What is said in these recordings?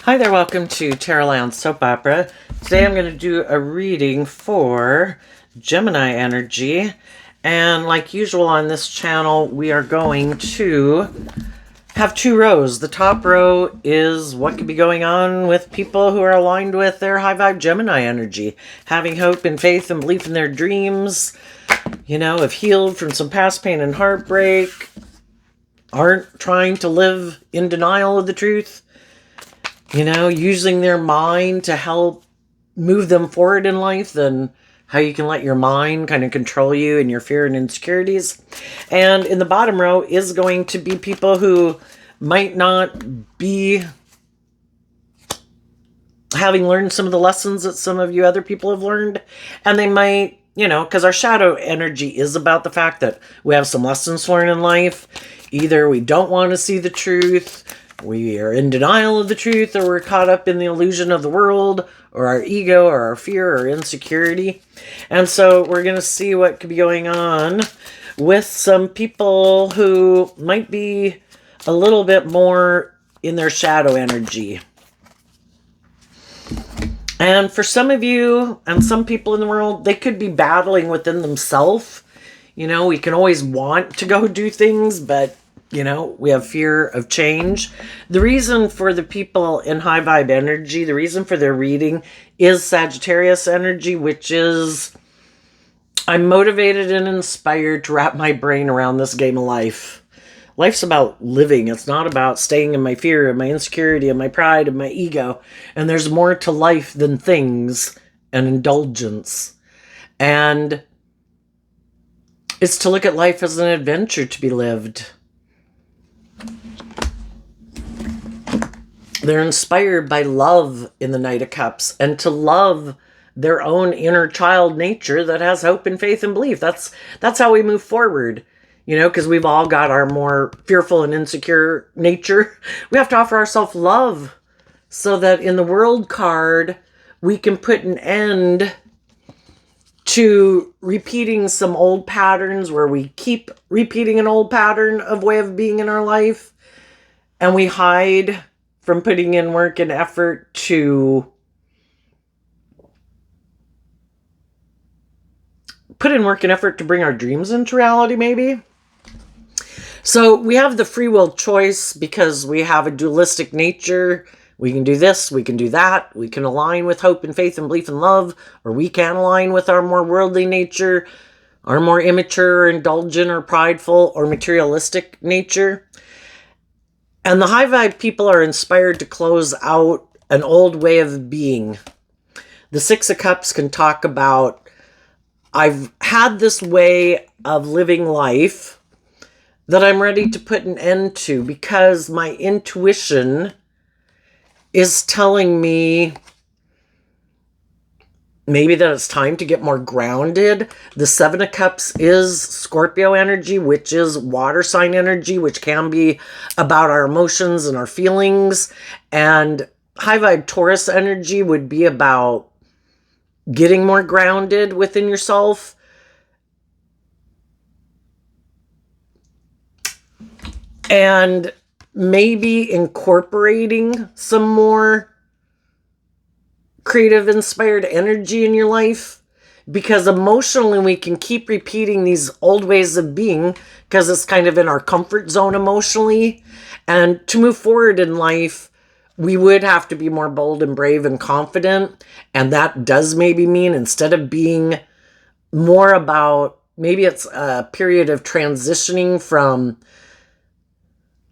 Hi there, welcome to Tarotland Soap Opera. Today I'm going to do a reading for Gemini energy. And like usual on this channel, we are going to have two rows. The top row is what could be going on with people who are aligned with their high vibe Gemini energy. Having hope and faith and belief in their dreams, have healed from some past pain and heartbreak, aren't trying to live in denial of the truth. Using their mind to help move them forward in life, then how you can let your mind kind of control you and your fear and insecurities. And in the bottom row is going to be people who might not be having learned some of the lessons that some of you other people have learned. And they might, because our shadow energy is about the fact that we have some lessons to learn in life. Either we don't want to see the truth, we are in denial of the truth, or we're caught up in the illusion of the world, or our ego, or our fear, or insecurity. And so we're going to see what could be going on with some people who might be a little bit more in their shadow energy. And for some of you and some people in the world, they could be battling within themselves. We can always want to go do things, but we have fear of change. The reason for the people in high vibe energy, the reason for their reading is Sagittarius energy, which is I'm motivated and inspired to wrap my brain around this game of life. Life's about living. It's not about staying in my fear and my insecurity and my pride and my ego. And there's more to life than things and indulgence. And it's to look at life as an adventure to be lived. They're inspired by love in the Knight of Cups and to love their own inner child nature that has hope and faith and belief. That's how we move forward, because we've all got our more fearful and insecure nature. We have to offer ourselves love so that in the World card, we can put an end to repeating some old patterns where we keep repeating an old pattern of way of being in our life, and we hide from putting in work and effort to put in work and effort to bring our dreams into reality, maybe. So we have the free will choice because we have a dualistic nature. We can do this, we can do that. We can align with hope and faith and belief and love, or we can align with our more worldly nature, our more immature, or indulgent, or prideful, or materialistic nature. And the high vibe people are inspired to close out an old way of being. The Six of Cups can talk about, I've had this way of living life that I'm ready to put an end to because my intuition is telling me maybe that it's time to get more grounded. The Seven of Cups is Scorpio energy, which is water sign energy, which can be about our emotions and our feelings. And high vibe Taurus energy would be about getting more grounded within yourself. And maybe incorporating some more creative, inspired energy in your life, because emotionally we can keep repeating these old ways of being because it's kind of in our comfort zone emotionally. And to move forward in life, we would have to be more bold and brave and confident. And that does maybe mean instead of being more about, maybe it's a period of transitioning from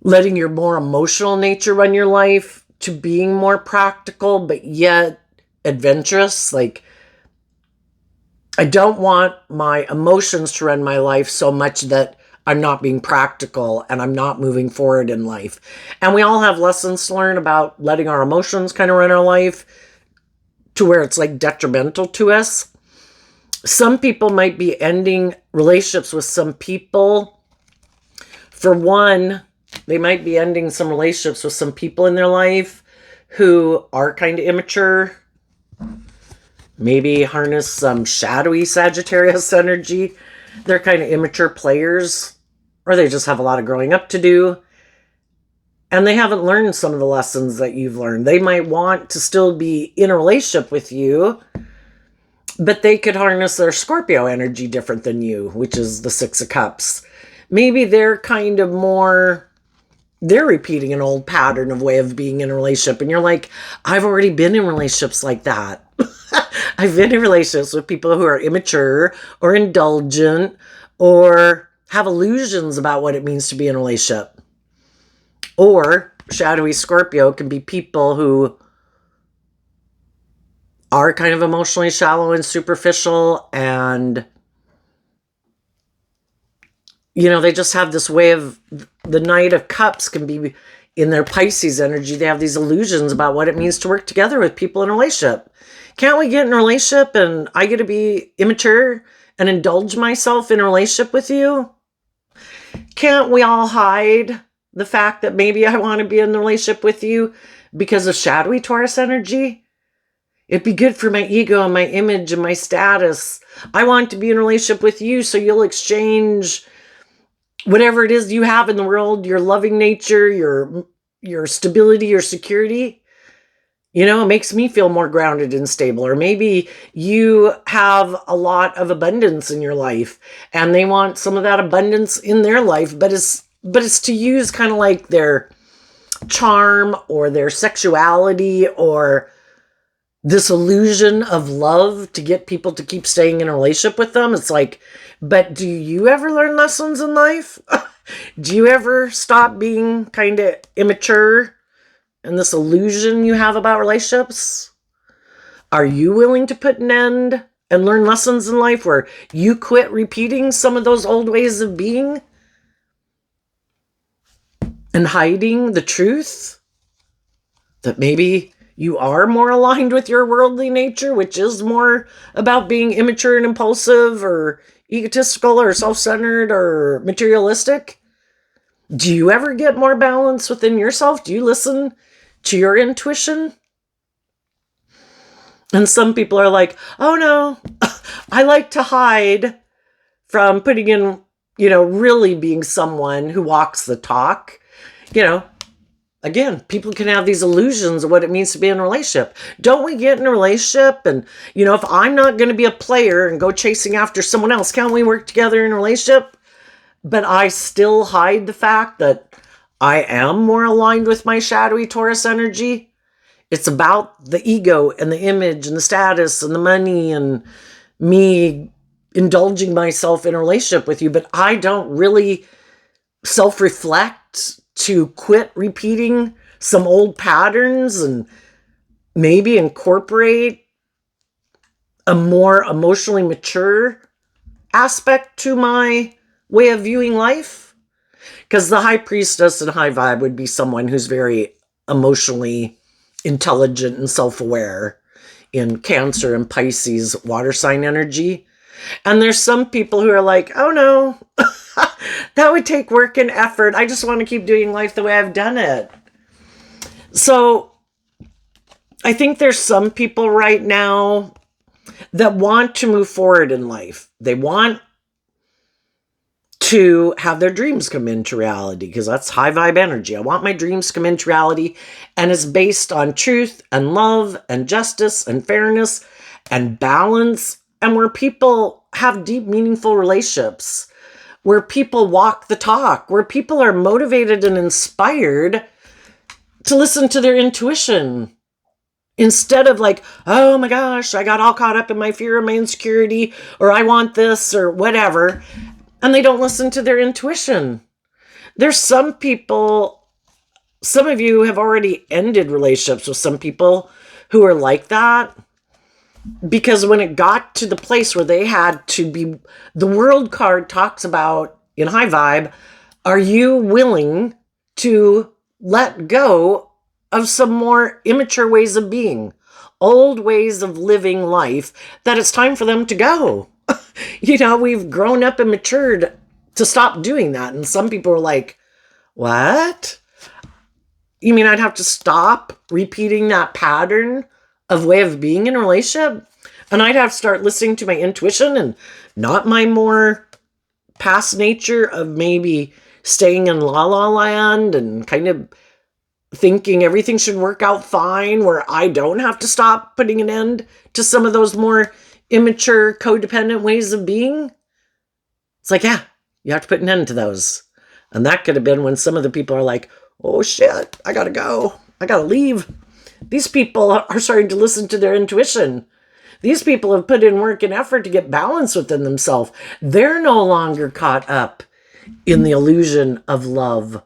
letting your more emotional nature run your life to being more practical, but yet adventurous. Like, I don't want my emotions to run my life so much that I'm not being practical and I'm not moving forward in life. And we all have lessons to learn about letting our emotions kind of run our life to where it's like detrimental to us. Some people might be ending relationships with some people. For one, they might be ending some relationships with some people in their life who are kind of immature. Maybe harness some shadowy Sagittarius energy. They're kind of immature players, or they just have a lot of growing up to do. and they haven't learned some of the lessons that you've learned. They might want to still be in a relationship with you, but they could harness their Scorpio energy different than you, which is the Six of Cups. Maybe they're kind of more, they're repeating an old pattern of way of being in a relationship. And you're like, I've already been in relationships like that. I've been in relationships with people who are immature or indulgent or have illusions about what it means to be in a relationship. Or shadowy Scorpio can be people who are kind of emotionally shallow and superficial, and they just have this way of, the Knight of Cups can be in their Pisces energy. They have these illusions about what it means to work together with people in a relationship. Can't we get in a relationship and I get to be immature and indulge myself in a relationship with you? Can't we all hide the fact that maybe I want to be in a relationship with you because of shadowy Taurus energy? It'd be good for my ego and my image and my status. I want to be in a relationship with you so you'll exchange whatever it is you have in the world, your loving nature, your stability, your security. It makes me feel more grounded and stable. Or maybe you have a lot of abundance in your life and they want some of that abundance in their life, but it's to use kind of like their charm or their sexuality or this illusion of love to get people to keep staying in a relationship with them. It's like, but do you ever learn lessons in life? Do you ever stop being kind of immature and this illusion you have about relationships? Are you willing to put an end and learn lessons in life where you quit repeating some of those old ways of being and hiding the truth that maybe you are more aligned with your worldly nature, which is more about being immature and impulsive or egotistical or self-centered or materialistic? Do you ever get more balance within yourself? Do you listen to your intuition? And some people are like, oh no, I like to hide from putting in, really being someone who walks the talk. Again, people can have these illusions of what it means to be in a relationship. Don't we get in a relationship and, if I'm not going to be a player and go chasing after someone else, can't we work together in a relationship? But I still hide the fact that I am more aligned with my shadowy Taurus energy. It's about the ego and the image and the status and the money and me indulging myself in a relationship with you. But I don't really self-reflect to quit repeating some old patterns and maybe incorporate a more emotionally mature aspect to my way of viewing life. Because the High Priestess and High Vibe would be someone who's very emotionally intelligent and self-aware in Cancer and Pisces water sign energy. And there's some people who are like, oh no, that would take work and effort. I just want to keep doing life the way I've done it. So I think there's some people right now that want to move forward in life. They want to have their dreams come into reality because that's high vibe energy. I want my dreams to come into reality, and it's based on truth and love and justice and fairness and balance, and where people have deep, meaningful relationships, where people walk the talk, where people are motivated and inspired to listen to their intuition instead of like, oh my gosh, I got all caught up in my fear and my insecurity, or I want this or whatever. And they don't listen to their intuition. There's some people, some of you have already ended relationships with some people who are like that, because when it got to the place where they had to be, the world card talks about in High Vibe, are you willing to let go of some more immature ways of being, old ways of living life, that it's time for them to go? We've grown up and matured to stop doing that. And some people are like, what? You mean I'd have to stop repeating that pattern of way of being in a relationship? And I'd have to start listening to my intuition and not my more past nature of maybe staying in la la land and kind of thinking everything should work out fine, where I don't have to stop putting an end to some of those more immature, codependent ways of being. It's like, yeah, you have to put an end to those. And that could have been when some of the people are like, oh shit, I gotta go. I gotta leave. These people are starting to listen to their intuition. These people have put in work and effort to get balance within themselves. They're no longer caught up in the illusion of love.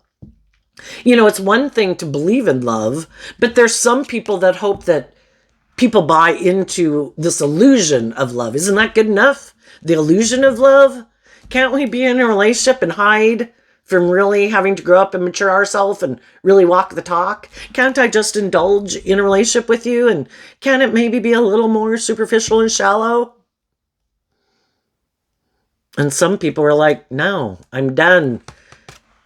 You know, it's one thing to believe in love, but there's some people that hope that people buy into this illusion of love. Isn't that good enough? The illusion of love? Can't we be in a relationship and hide from really having to grow up and mature ourselves and really walk the talk? Can't I just indulge in a relationship with you? And can it maybe be a little more superficial and shallow? And some people are like, no, I'm done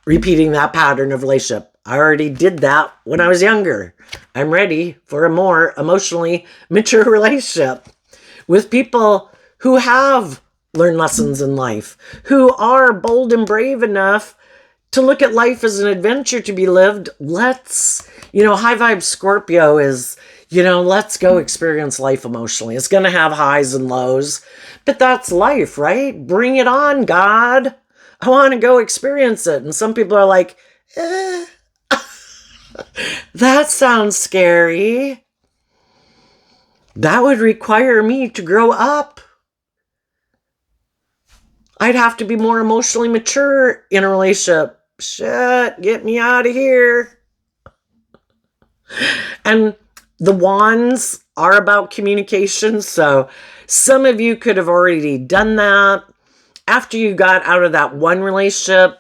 repeating that pattern of relationship. I already did that when I was younger. I'm ready for a more emotionally mature relationship with people who have learned lessons in life, who are bold and brave enough to look at life as an adventure to be lived. Let's, high vibe Scorpio is, let's go experience life emotionally. It's going to have highs and lows, but that's life, right? Bring it on, God. I want to go experience it. And some people are like, that sounds scary. That would require me to grow up. I'd have to be more emotionally mature in a relationship. Shit, get me out of here. And the wands are about communication. So some of you could have already done that. After you got out of that one relationship,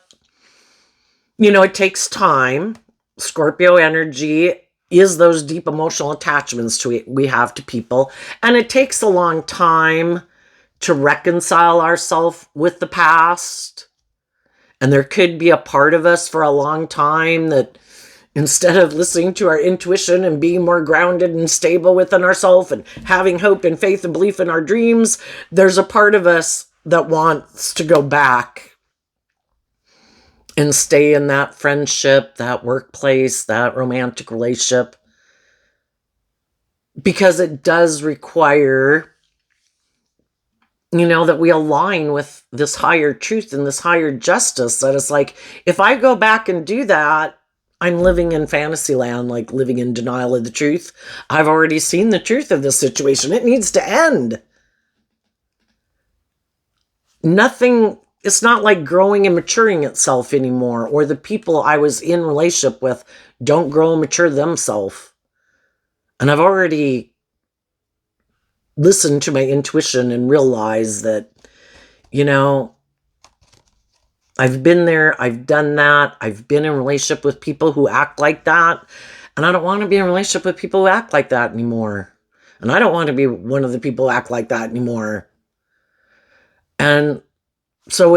it takes time. Scorpio energy is those deep emotional attachments we have to people. And it takes a long time to reconcile ourselves with the past. And there could be a part of us for a long time that instead of listening to our intuition and being more grounded and stable within ourselves and having hope and faith and belief in our dreams, there's a part of us that wants to go back and stay in that friendship, that workplace, that romantic relationship, because it does require, that we align with this higher truth and this higher justice. That it's like, if I go back and do that, I'm living in fantasy land, like living in denial of the truth. I've already seen the truth of this situation. It needs to end. It's not like growing and maturing itself anymore, or the people I was in relationship with don't grow and mature themselves. And I've already listened to my intuition and realized that, I've been there, I've done that, I've been in a relationship with people who act like that, and I don't want to be in a relationship with people who act like that anymore. And I don't want to be one of the people who act like that anymore. And so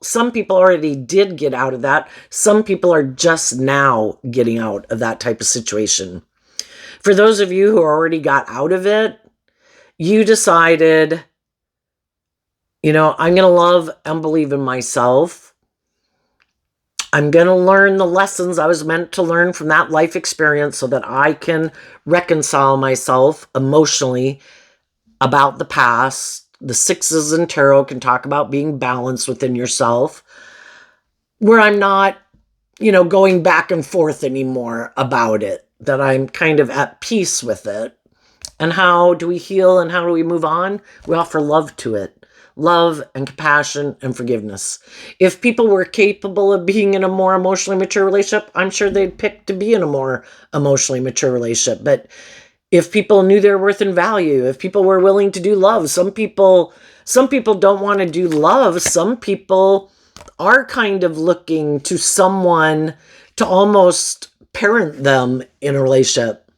some people already did get out of that. Some people are just now getting out of that type of situation. For those of you who already got out of it, you decided, I'm going to love and believe in myself. I'm going to learn the lessons I was meant to learn from that life experience so that I can reconcile myself emotionally about the past. The sixes in tarot can talk about being balanced within yourself, where I'm not, going back and forth anymore about it, that I'm kind of at peace with it. And how do we heal and how do we move on? We offer love to it. Love and compassion and forgiveness. If people were capable of being in a more emotionally mature relationship, I'm sure they'd pick to be in a more emotionally mature relationship. But if people knew their worth and value, if people were willing to do love, some people don't want to do love. Some people are kind of looking to someone to almost parent them in a relationship.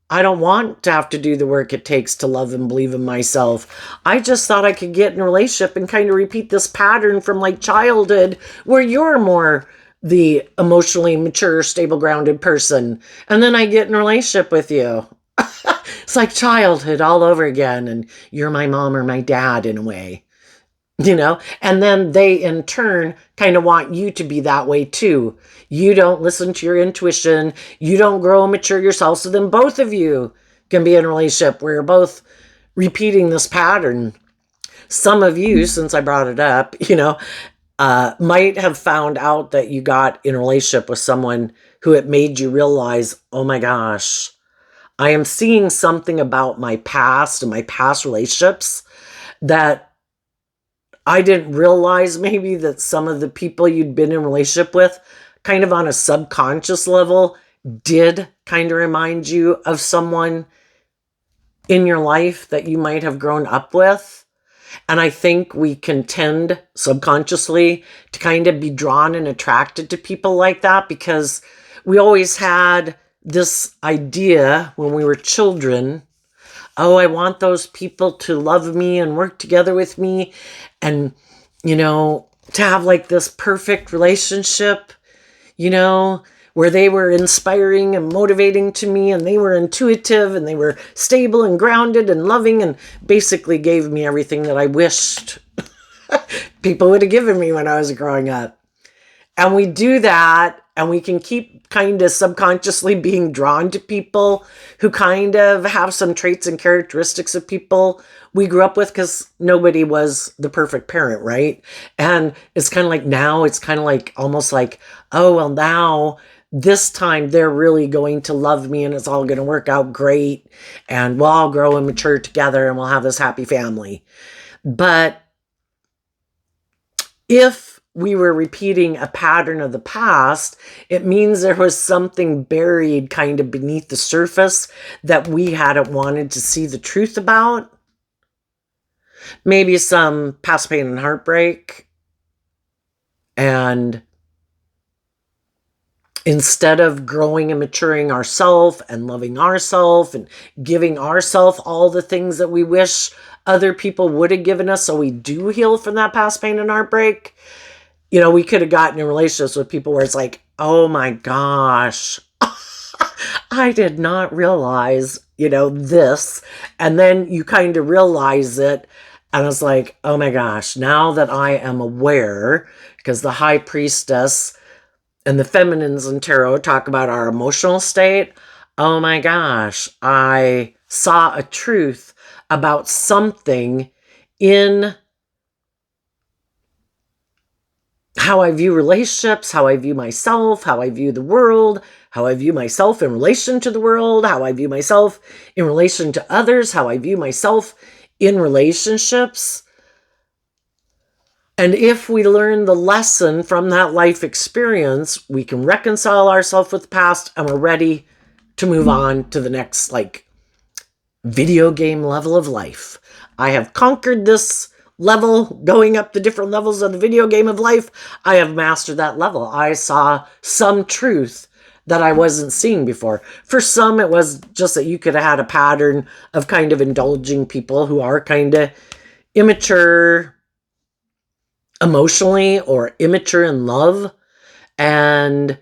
I don't want to have to do the work it takes to love and believe in myself. I just thought I could get in a relationship and kind of repeat this pattern from like childhood where you're more the emotionally mature, stable, grounded person. And then I get in a relationship with you. It's like childhood all over again. And you're my mom or my dad in a way. and then they in turn kind of want you to be that way too. You don't listen to your intuition. You don't grow and mature yourself. So then both of you can be in a relationship where you're both repeating this pattern. Some of you, since I brought it up, might have found out that you got in a relationship with someone who it made you realize, oh my gosh, I am seeing something about my past and my past relationships that I didn't realize maybe that some of the people you'd been in a relationship with kind of on a subconscious level did kind of remind you of someone in your life that you might have grown up with. And I think we can tend subconsciously to kind of be drawn and attracted to people like that because we always had this idea when we were children, oh, I want those people to love me and work together with me and, to have like this perfect relationship, where they were inspiring and motivating to me and they were intuitive and they were stable and grounded and loving and basically gave me everything that I wished people would have given me when I was growing up. And we do that and we can keep kind of subconsciously being drawn to people who kind of have some traits and characteristics of people we grew up with because nobody was the perfect parent, right? And it's kind of like now, it's kind of like almost like, oh, well, now this time they're really going to love me and it's all going to work out great and we'll all grow and mature together and we'll have this happy family. But if we were repeating a pattern of the past, it means there was something buried kind of beneath the surface that we hadn't wanted to see the truth about. Maybe some past pain and heartbreak. And instead of growing and maturing ourselves and loving ourselves and giving ourselves all the things that we wish other people would have given us so we do heal from that past pain and heartbreak, we could have gotten in relationships with people where it's like, oh my gosh, I did not realize, this. And then you kind of realize it. And it's like, oh my gosh, now that I am aware, because the high priestess and the feminines in tarot talk about our emotional state. Oh my gosh, I saw a truth about something in how I view relationships, how I view myself, how I view the world, how I view myself in relation to the world, how I view myself in relation to others, how I view myself in relationships. And if we learn the lesson from that life experience, we can reconcile ourselves with the past and we're ready to move on to the next video game level of life. I have conquered this level, going up the different levels of the video game of life. I have mastered that level. I saw some truth that I wasn't seeing before. For some, it was just that you could have had a pattern of kind of indulging people who are kind of immature emotionally or immature in love, and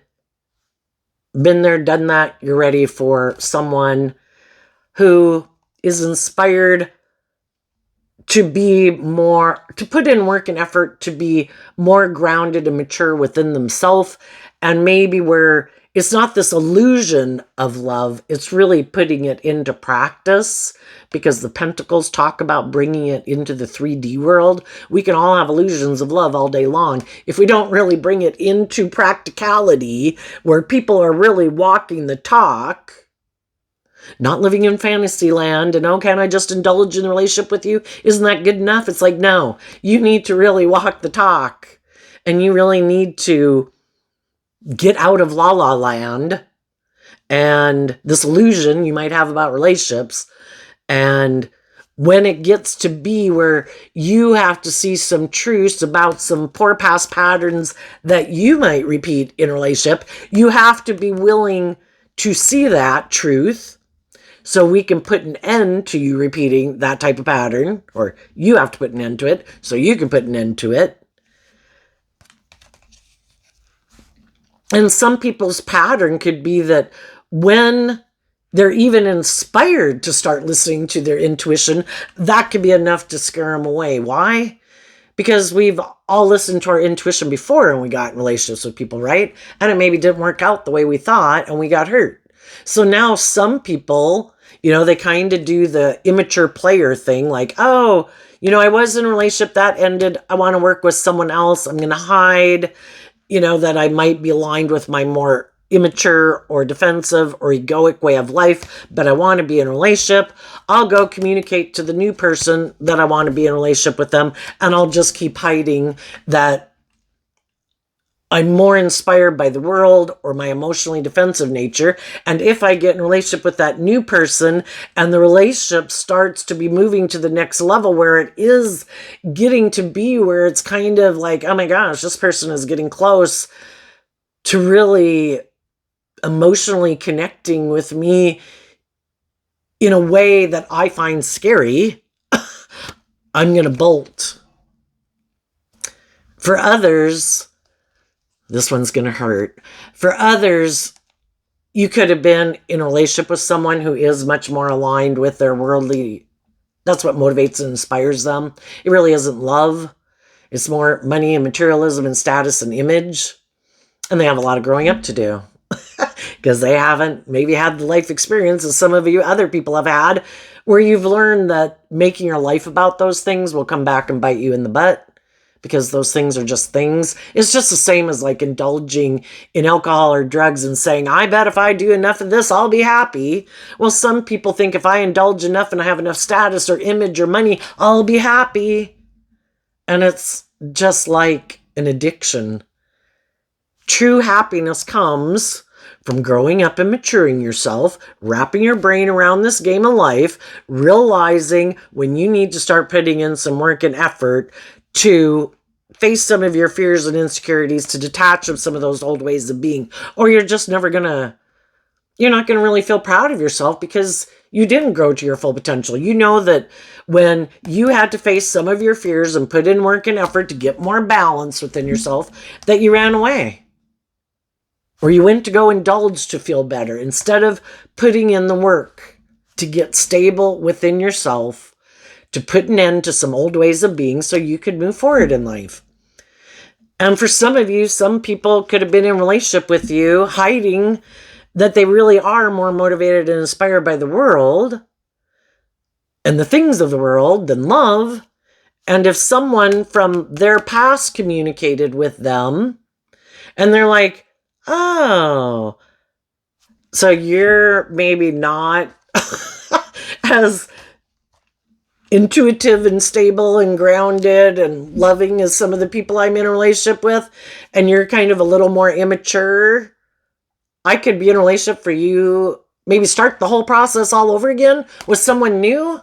been there, done that. You're ready for someone who is inspired to be more, to put in work and effort to be more grounded and mature within themselves, and maybe where it's not this illusion of love, it's really putting it into practice, because the Pentacles talk about bringing it into the 3D world. We can all have illusions of love all day long. If we don't really bring it into practicality, where people are really walking the talk, not living in fantasy land, and, oh, can I just indulge in a relationship with you? Isn't that good enough? It's like, no, you need to really walk the talk, and you really need to get out of la la land and this illusion you might have about relationships. And when it gets to be where you have to see some truths about some poor past patterns that you might repeat in a relationship, you have to be willing to see that truth so we can put an end to you repeating that type of pattern, or you have to put an end to it so you can put an end to it. And some people's pattern could be that when they're even inspired to start listening to their intuition, that could be enough to scare them away. Why? Because we've all listened to our intuition before and we got in relationships with people, right? And it maybe didn't work out the way we thought and we got hurt. So now some people, they kind of do the immature player thing, like, oh, I was in a relationship that ended. I want to work with someone else. I'm going to hide, that I might be aligned with my more immature or defensive or egoic way of life, but I want to be in a relationship. I'll go communicate to the new person that I want to be in a relationship with them, and I'll just keep hiding that I'm more inspired by the world or my emotionally defensive nature. And if I get in a relationship with that new person and the relationship starts to be moving to the next level where it is getting to be where it's kind of like, oh my gosh, this person is getting close to really emotionally connecting with me in a way that I find scary, I'm going to bolt. For others, this one's going to hurt. For others, you could have been in a relationship with someone who is much more aligned with their worldly. That's what motivates and inspires them. It really isn't love. It's more money and materialism and status and image. And they have a lot of growing up to do. Because they haven't maybe had the life experience as some of you other people have had, where you've learned that making your life about those things will come back and bite you in the butt, because those things are just things. It's just the same as like indulging in alcohol or drugs and saying, I bet if I do enough of this, I'll be happy. Well, some people think if I indulge enough and I have enough status or image or money, I'll be happy. And it's just like an addiction. True happiness comes from growing up and maturing yourself, wrapping your brain around this game of life, realizing when you need to start putting in some work and effort to face some of your fears and insecurities, to detach from some of those old ways of being, or you're not going to really feel proud of yourself because you didn't grow to your full potential. You know that when you had to face some of your fears and put in work and effort to get more balance within yourself, that you ran away. Or you went to go indulge to feel better instead of putting in the work to get stable within yourself, to put an end to some old ways of being so you could move forward in life. And for some of you, some people could have been in a relationship with you hiding that they really are more motivated and inspired by the world and the things of the world than love. And if someone from their past communicated with them and they're like, oh, so you're maybe not as intuitive and stable and grounded and loving as some of the people I'm in a relationship with, and you're kind of a little more immature. I could be in a relationship for you, maybe start the whole process all over again with someone new.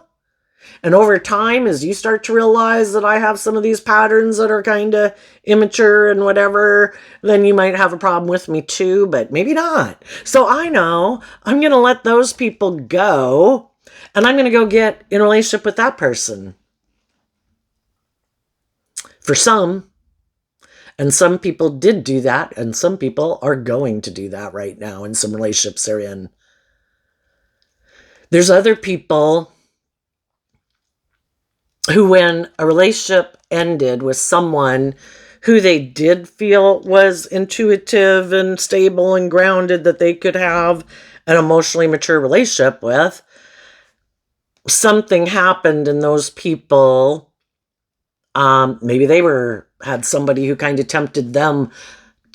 And over time, as you start to realize that I have some of these patterns that are kind of immature and whatever, then you might have a problem with me too, but maybe not. So I know I'm going to let those people go, and I'm going to go get in a relationship with that person. For some, and some people did do that, and some people are going to do that right now in some relationships they're in. There's other people who, when a relationship ended with someone who they did feel was intuitive and stable and grounded, that they could have an emotionally mature relationship with, something happened in those people. Maybe they had somebody who kind of tempted them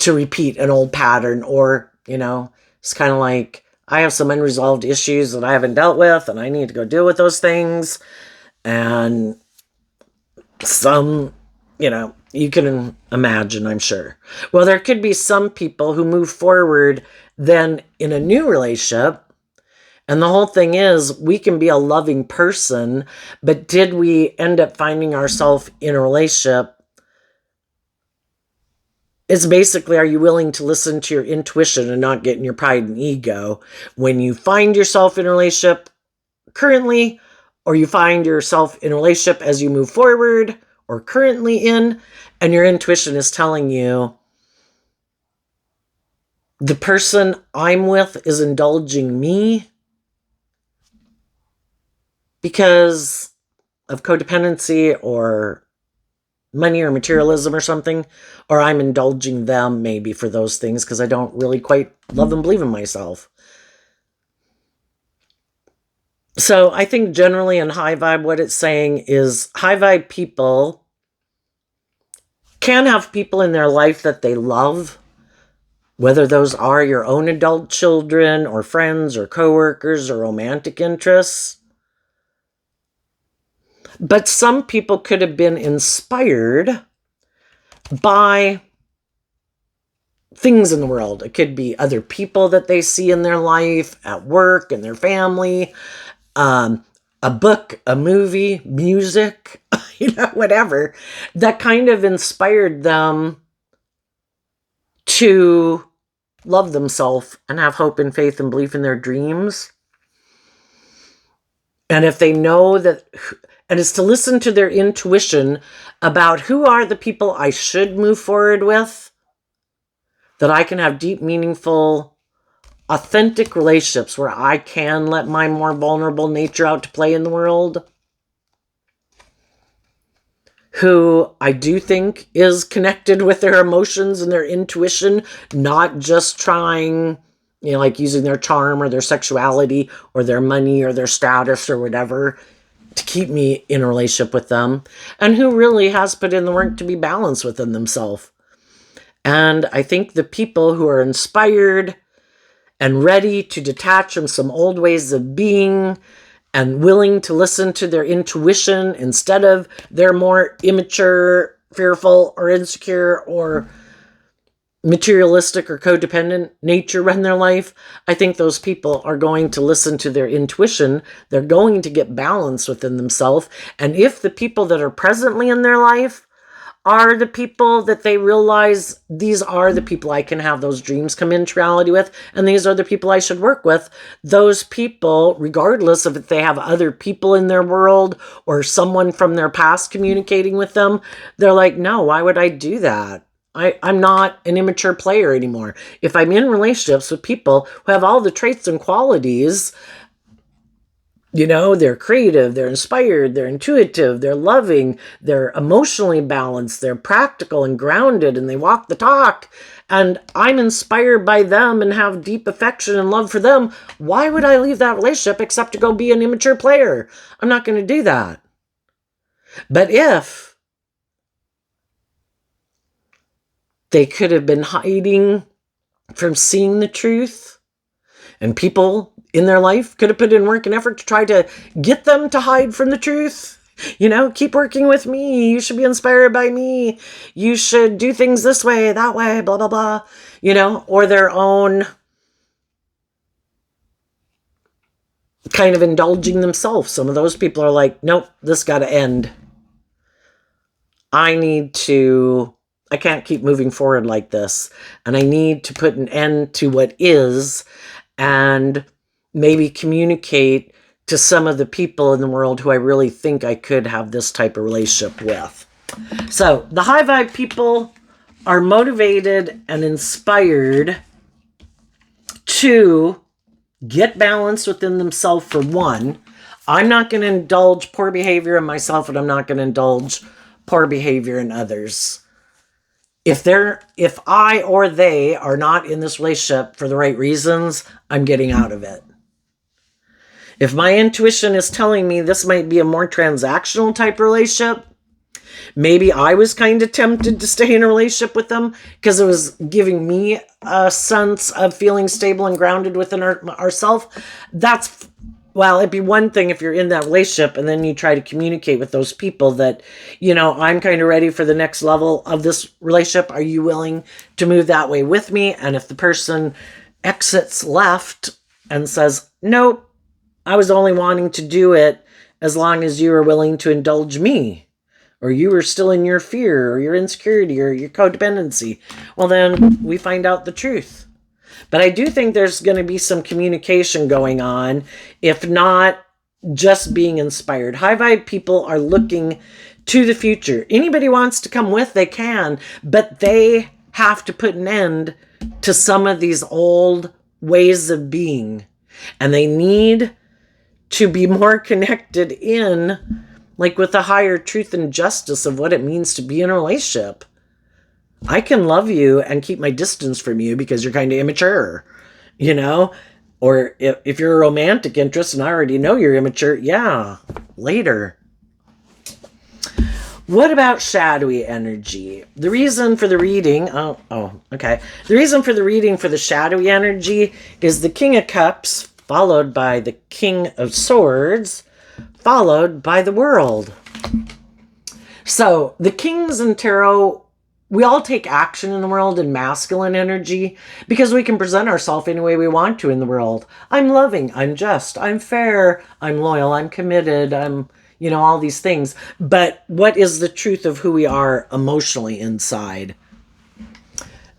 to repeat an old pattern, or, it's kind of like, I have some unresolved issues that I haven't dealt with and I need to go deal with those things. And some, you can imagine, I'm sure. Well, there could be some people who move forward then in a new relationship. And the whole thing is, we can be a loving person, but did we end up finding ourselves in a relationship? It's basically, are you willing to listen to your intuition and not get in your pride and ego when you find yourself in a relationship currently, or you find yourself in a relationship as you move forward or currently in, and your intuition is telling you, the person I'm with is indulging me because of codependency or money or materialism or something, or I'm indulging them maybe for those things because I don't really quite love and believe in myself. So I think generally in high vibe, what it's saying is high vibe people can have people in their life that they love, whether those are your own adult children or friends or coworkers or romantic interests. But some people could have been inspired by things in the world. It could be other people that they see in their life, at work, in their family, a book, a movie, music, whatever, that kind of inspired them to love themselves and have hope and faith and belief in their dreams. And if they know that, and it's to listen to their intuition about who are the people I should move forward with, that I can have deep, meaningful, authentic relationships where I can let my more vulnerable nature out to play in the world, who I do think is connected with their emotions and their intuition, not just trying, like using their charm or their sexuality or their money or their status or whatever to keep me in a relationship with them, and who really has put in the work to be balanced within themselves. And I think the people who are inspired and ready to detach from some old ways of being and willing to listen to their intuition instead of their more immature, fearful, or insecure, or materialistic or codependent nature run their life, I think those people are going to listen to their intuition. They're going to get balance within themselves. And if the people that are presently in their life are the people that they realize these are the people I can have those dreams come into reality with, and these are the people I should work with, those people, regardless of if they have other people in their world or someone from their past communicating with them, they're like, no, why would I do that? I'm not an immature player anymore. If I'm in relationships with people who have all the traits and qualities, they're creative, they're inspired, they're intuitive, they're loving, they're emotionally balanced, they're practical and grounded, and they walk the talk, and I'm inspired by them and have deep affection and love for them, why would I leave that relationship except to go be an immature player? I'm not going to do that. But if they could have been hiding from seeing the truth, and people in their life could have put in work and effort to try to get them to hide from the truth. Keep working with me. You should be inspired by me. You should do things this way, that way, blah, blah, blah. Or their own kind of indulging themselves. Some of those people are like, nope, this got to end. I can't keep moving forward like this. And I need to put an end to what is and maybe communicate to some of the people in the world who I really think I could have this type of relationship with. So the high vibe people are motivated and inspired to get balance within themselves for one. I'm not going to indulge poor behavior in myself, and I'm not going to indulge poor behavior in others. If I or they are not in this relationship for the right reasons, I'm getting out of it. If my intuition is telling me this might be a more transactional type relationship, maybe I was kind of tempted to stay in a relationship with them because it was giving me a sense of feeling stable and grounded within ourselves. It'd be one thing if you're in that relationship and then you try to communicate with those people that, I'm kind of ready for the next level of this relationship. Are you willing to move that way with me? And if the person exits left and says, nope, I was only wanting to do it as long as you were willing to indulge me, or you were still in your fear or your insecurity or your codependency, well, then we find out the truth. But I do think there's going to be some communication going on, if not just being inspired. High vibe people are looking to the future. Anybody wants to come with, they can, but they have to put an end to some of these old ways of being. And they need to be more connected in like with a higher truth and justice of what it means to be in a relationship. I can love you and keep my distance from you because you're kind of immature, you know? Or if you're a romantic interest and I already know you're immature, yeah, later. What about shadowy energy? The reason for the reading, okay. The reason for the reading for the shadowy energy is the King of Cups, followed by the King of Swords, followed by the World. So the kings in tarot, we all take action in the world in masculine energy because we can present ourselves any way we want to in the world. I'm loving, I'm just, I'm fair, I'm loyal, I'm committed, I'm, all these things. But what is the truth of who we are emotionally inside?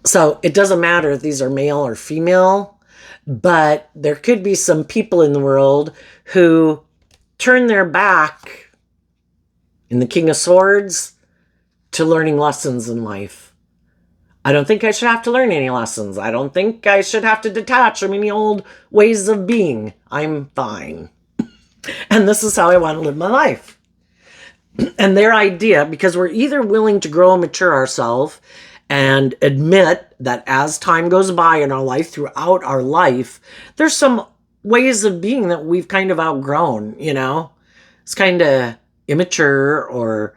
So it doesn't matter if these are male or female, but there could be some people in the world who turn their back in the King of Swords to learning lessons in life. I don't think I should have to learn any lessons. I don't think I should have to detach from any old ways of being. I'm fine. And this is how I want to live my life. And their idea, because we're either willing to grow and mature ourselves and admit that as time goes by in our life, throughout our life, there's some ways of being that we've kind of outgrown, It's kind of immature or...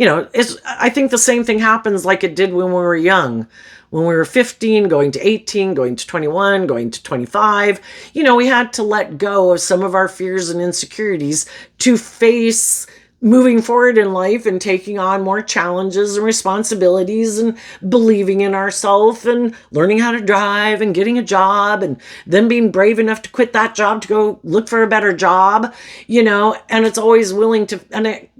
I think the same thing happens like it did when we were young. When we were 15, going to 18, going to 21, going to 25, we had to let go of some of our fears and insecurities to face moving forward in life and taking on more challenges and responsibilities and believing in ourselves and learning how to drive and getting a job and then being brave enough to quit that job to go look for a better job, and it's always willing to,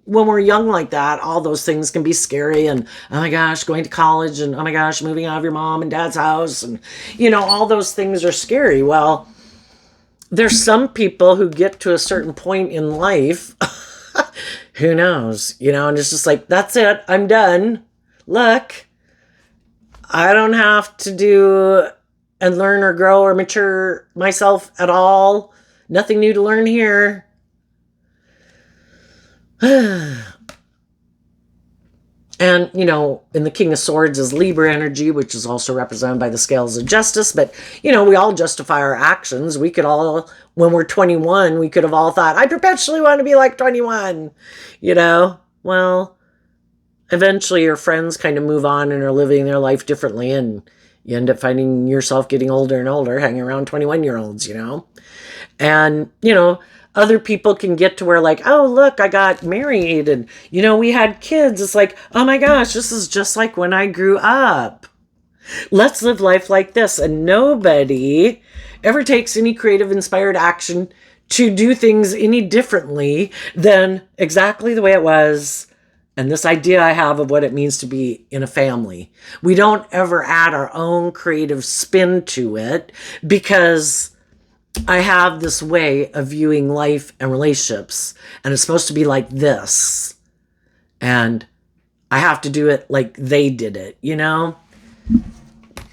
when we're young like that, all those things can be scary and, oh my gosh, going to college and, oh my gosh, moving out of your mom and dad's house and, all those things are scary. Well, there's some people who get to a certain point in life, who knows, and it's just like, that's it, I'm done. Look, I don't have to do and learn or grow or mature myself at all. Nothing new to learn here. And, in the King of Swords is Libra energy, which is also represented by the scales of justice. But, we all justify our actions. We could all, when we're 21, we could have all thought, I perpetually want to be like 21, Well, eventually your friends kind of move on and are living their life differently. And you end up finding yourself getting older and older, hanging around 21-year-olds, And, other people can get to where like, oh, look, I got married and, we had kids. It's like, oh my gosh, this is just like when I grew up. Let's live life like this. And nobody ever takes any creative, inspired action to do things any differently than exactly the way it was. And this idea I have of what it means to be in a family. We don't ever add our own creative spin to it because I have this way of viewing life and relationships, and it's supposed to be like this. And I have to do it like they did it,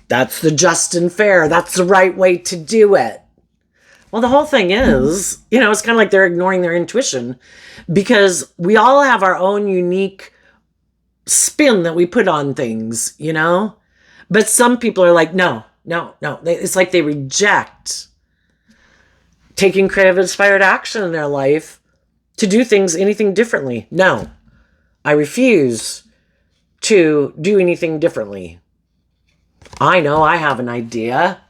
That's the just and fair. That's the right way to do it. Well, the whole thing is, it's kind of like they're ignoring their intuition because we all have our own unique spin that we put on things, But some people are like, no. It's like they reject taking creative, inspired action in their life to do things, anything differently. No, I refuse to do anything differently. I know I have an idea.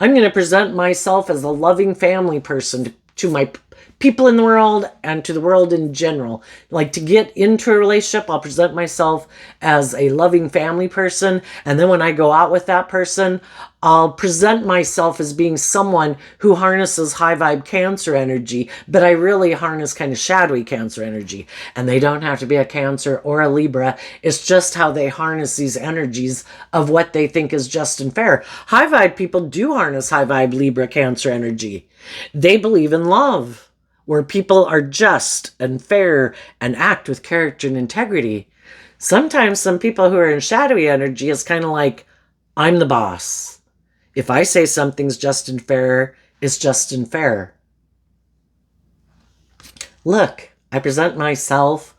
I'm going to present myself as a loving family person to my people in the world and to the world in general. Like to get into a relationship, I'll present myself as a loving family person. And then when I go out with that person, I'll present myself as being someone who harnesses high vibe Cancer energy, but I really harness kind of shadowy Cancer energy. And they don't have to be a Cancer or a Libra. It's just how they harness these energies of what they think is just and fair. High vibe people do harness high vibe Libra Cancer energy. They believe in love, where people are just and fair and act with character and integrity. Sometimes some people who are in shadowy energy is kind of like, I'm the boss. If I say something's just and fair, it's just and fair. Look, I present myself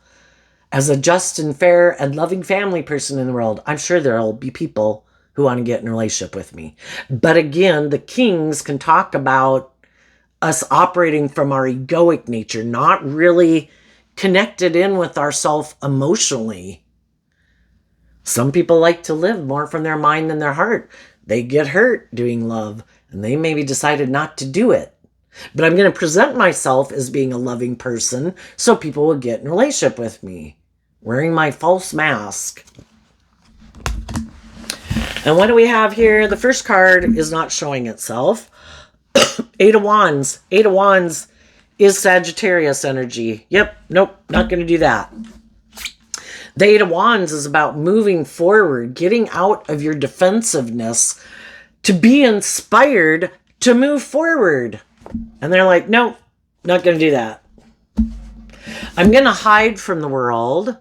as a just and fair and loving family person in the world. I'm sure there'll be people who want to get in a relationship with me. But again, the kings can talk about us operating from our egoic nature, not really connected in with ourself emotionally. Some people like to live more from their mind than their heart. They get hurt doing love, and they maybe decided not to do it. But I'm going to present myself as being a loving person so people will get in a relationship with me, wearing my false mask. And what do we have here? The first card is not showing itself. Eight of Wands. Eight of Wands is Sagittarius energy. Yep, nope, not going to do that. The Eight of Wands is about moving forward, getting out of your defensiveness to be inspired to move forward. And they're like, nope, not going to do that. I'm going to hide from the world.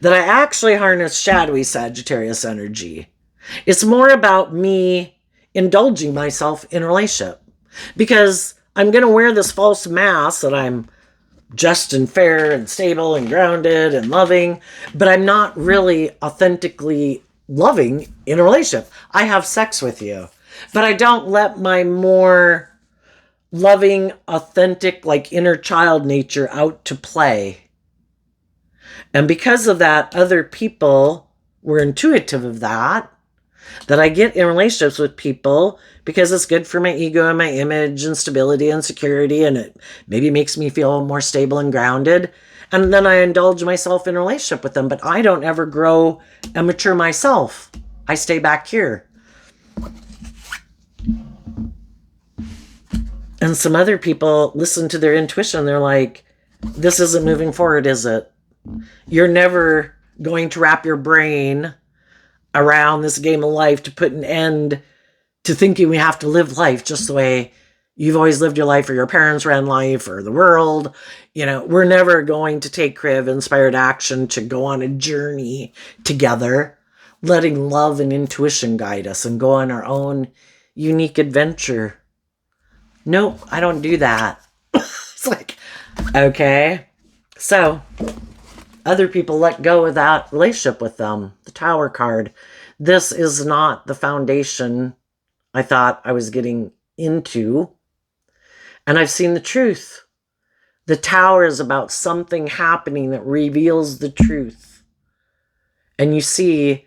That I actually harness shadowy Sagittarius energy. It's more about me indulging myself in a relationship. Because I'm going to wear this false mask that I'm just and fair and stable and grounded and loving, but I'm not really authentically loving in a relationship. I have sex with you, but I don't let my more loving, authentic, like inner child nature out to play. And because of that, other people were intuitive of that I get in relationships with people because it's good for my ego and my image and stability and security, and it maybe makes me feel more stable and grounded. And then I indulge myself in a relationship with them, but I don't ever grow and mature myself. I stay back here. And some other people listen to their intuition. They're like, this isn't moving forward, is it? You're never going to wrap your brain around this game of life to put an end to thinking we have to live life just the way you've always lived your life, or your parents ran life, or the world. You know, we're never going to take creative, inspired action to go on a journey together, letting love and intuition guide us and go on our own unique adventure. Nope, I don't do that. It's like, okay. So other people let go of that relationship with them. The Tower card. This is not the foundation I thought I was getting into. And I've seen the truth. The Tower is about something happening that reveals the truth. And you see,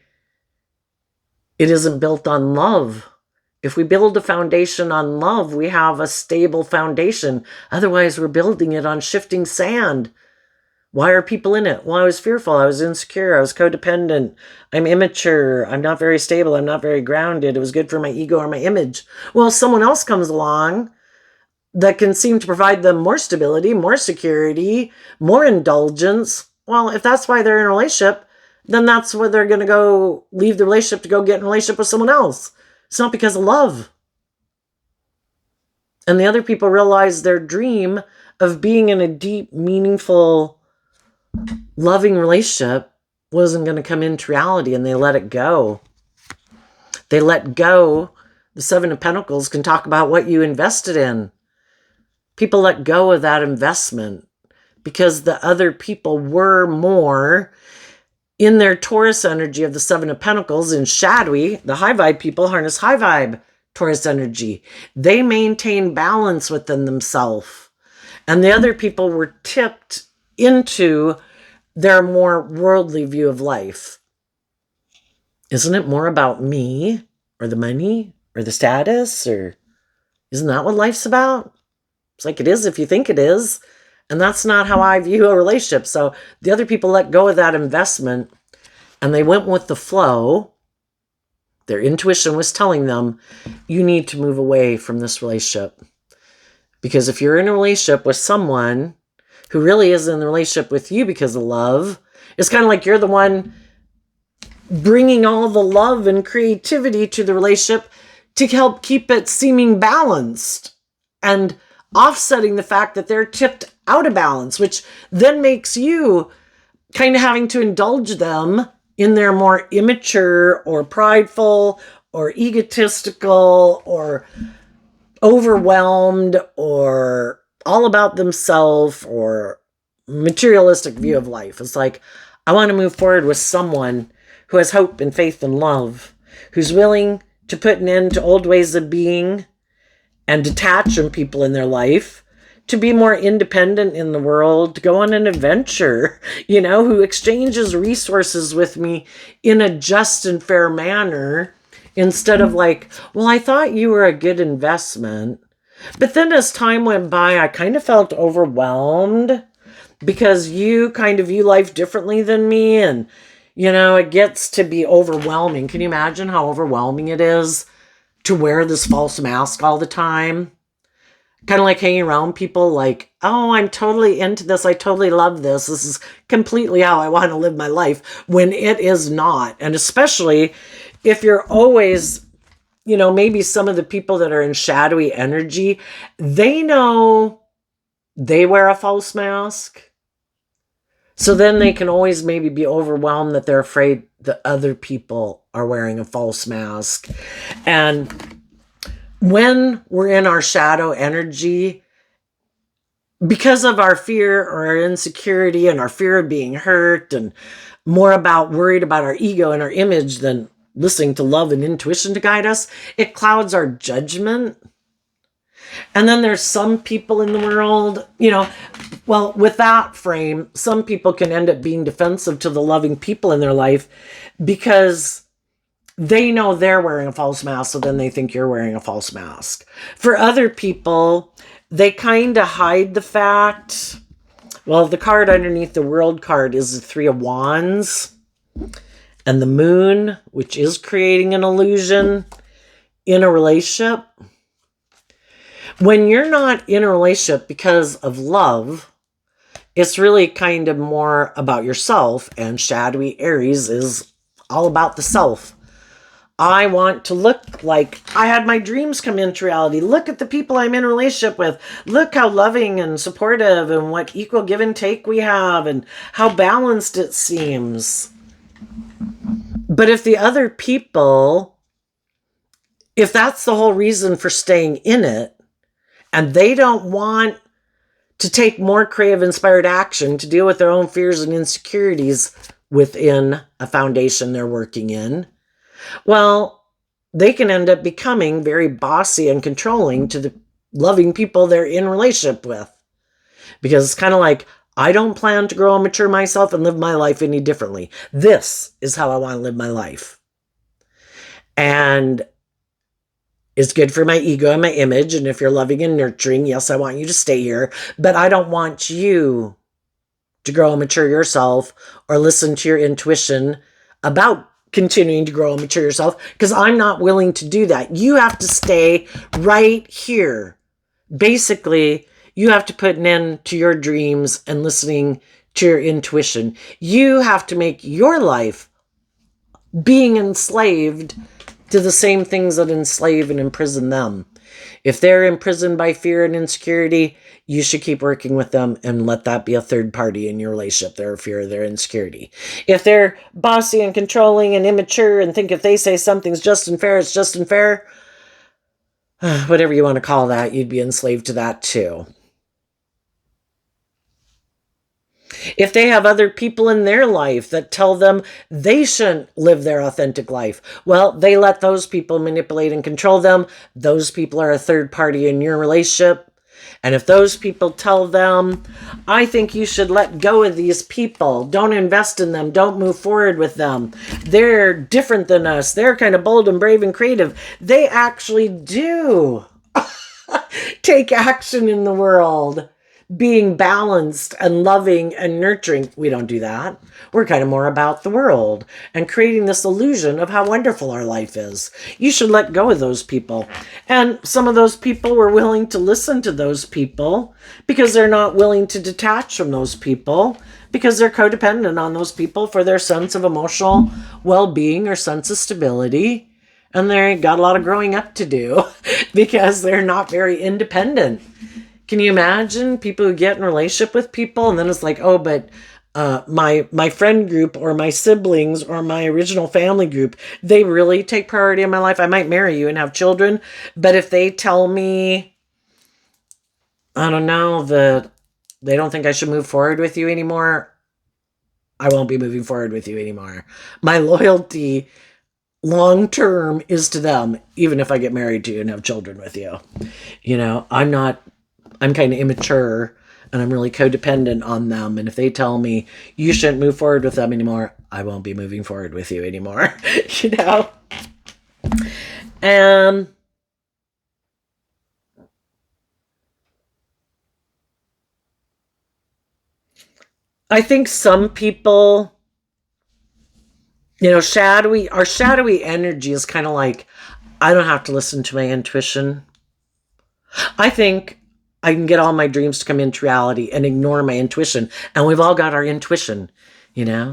it isn't built on love. If we build a foundation on love, we have a stable foundation. Otherwise, we're building it on shifting sand. Why are people in it? Well, I was fearful. I was insecure. I was codependent. I'm immature. I'm not very stable. I'm not very grounded. It was good for my ego or my image. Well, someone else comes along that can seem to provide them more stability, more security, more indulgence. Well, if that's why they're in a relationship, then that's where they're going to go leave the relationship to go get in a relationship with someone else. It's not because of love. And the other people realize their dream of being in a deep, meaningful, loving relationship wasn't going to come into reality, and they let it go. They let go. The Seven of Pentacles can talk about what you invested in. People let go of that investment because the other people were more in their Taurus energy of the Seven of Pentacles. In shadowy, the high vibe people harness high vibe Taurus energy. They maintain balance within themselves. And the other people were tipped into their more worldly view of life. Isn't it more about me or the money or the status? Or isn't that what life's about? It's like it is if you think it is. And that's not how I view a relationship. So the other people let go of that investment and they went with the flow. Their intuition was telling them, you need to move away from this relationship. Because if you're in a relationship with someone who really is in the relationship with you because of love, it's kind of like you're the one bringing all the love and creativity to the relationship to help keep it seeming balanced and offsetting the fact that they're tipped out of balance, which then makes you kind of having to indulge them in their more immature or prideful or egotistical or overwhelmed or all about themselves or materialistic view of life. It's like, I want to move forward with someone who has hope and faith and love, who's willing to put an end to old ways of being and detach from people in their life, to be more independent in the world, to go on an adventure, who exchanges resources with me in a just and fair manner, instead of like, well, I thought you were a good investment. But then as time went by, I kind of felt overwhelmed because you kind of view life differently than me. And, it gets to be overwhelming. Can you imagine how overwhelming it is to wear this false mask all the time? Kind of like hanging around people like, oh, I'm totally into this. I totally love this. This is completely how I want to live my life, when it is not. And especially if you're always, maybe some of the people that are in shadowy energy, they know they wear a false mask. So then they can always maybe be overwhelmed that they're afraid that other people are wearing a false mask. And when we're in our shadow energy, because of our fear or our insecurity and our fear of being hurt, and more worried about our ego and our image than listening to love and intuition to guide us, it clouds our judgment. And then there's some people in the world, with that frame, some people can end up being defensive to the loving people in their life because they know they're wearing a false mask, so then they think you're wearing a false mask. For other people, they kind of hide the fact. Well, the card underneath the World card is the Three of Wands and the Moon, which is creating an illusion in a relationship. When you're not in a relationship because of love, it's really kind of more about yourself, and shadowy Aries is all about the self. I want to look like I had my dreams come into reality. Look at the people I'm in a relationship with. Look how loving and supportive and what equal give and take we have and how balanced it seems. But if the other people, if that's the whole reason for staying in it, and they don't want to take more creative, inspired action to deal with their own fears and insecurities within a foundation they're working in, well, they can end up becoming very bossy and controlling to the loving people they're in relationship with. Because it's kind of like, I don't plan to grow and mature myself and live my life any differently. This is how I want to live my life. And it's good for my ego and my image. And if you're loving and nurturing, yes, I want you to stay here. But I don't want you to grow and mature yourself or listen to your intuition about continuing to grow and mature yourself, because I'm not willing to do that. You have to stay right here. Basically, you have to put an end to your dreams and listening to your intuition. You have to make your life being enslaved to the same things that enslave and imprison them. If they're imprisoned by fear and insecurity, you should keep working with them and let that be a third party in your relationship, their fear, their insecurity. If they're bossy and controlling and immature and think if they say something's just and fair, it's just and fair, whatever you want to call that, you'd be enslaved to that too. If they have other people in their life that tell them they shouldn't live their authentic life, well, they let those people manipulate and control them. Those people are a third party in your relationship. And if those people tell them, I think you should let go of these people, don't invest in them, don't move forward with them, they're different than us, they're kind of bold and brave and creative, they actually do take action in the world, being balanced and loving and nurturing. We don't do that. We're kind of more about the world and creating this illusion of how wonderful our life is. You should let go of those people. And some of those people were willing to listen to those people because they're not willing to detach from those people, because they're codependent on those people for their sense of emotional well-being or sense of stability. And they got a lot of growing up to do because they're not very independent. Can you imagine people who get in a relationship with people and then it's like, oh, but my friend group or my siblings or my original family group, they really take priority in my life. I might marry you and have children, but if they tell me, I don't know, that they don't think I should move forward with you anymore, I won't be moving forward with you anymore. My loyalty long term is to them, even if I get married to you and have children with you. I'm kind of immature and I'm really codependent on them. And if they tell me you shouldn't move forward with them anymore, I won't be moving forward with you anymore. you know? And I think some people, our shadowy energy is kind of like, I don't have to listen to my intuition. I think I can get all my dreams to come into reality and ignore my intuition. And we've all got our intuition,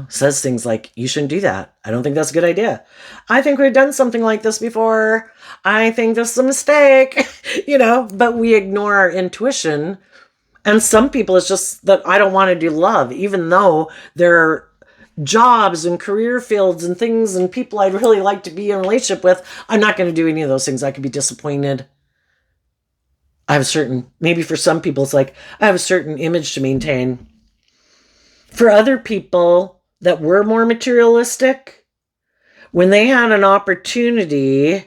says things like, you shouldn't do that. I don't think that's a good idea. I think we've done something like this before. I think this is a mistake, but we ignore our intuition. And some people, it's just that I don't want to do love, even though there are jobs and career fields and things and people I'd really like to be in a relationship with. I'm not going to do any of those things. I could be disappointed. Maybe for some people, it's like, I have a certain image to maintain. For other people that were more materialistic, when they had an opportunity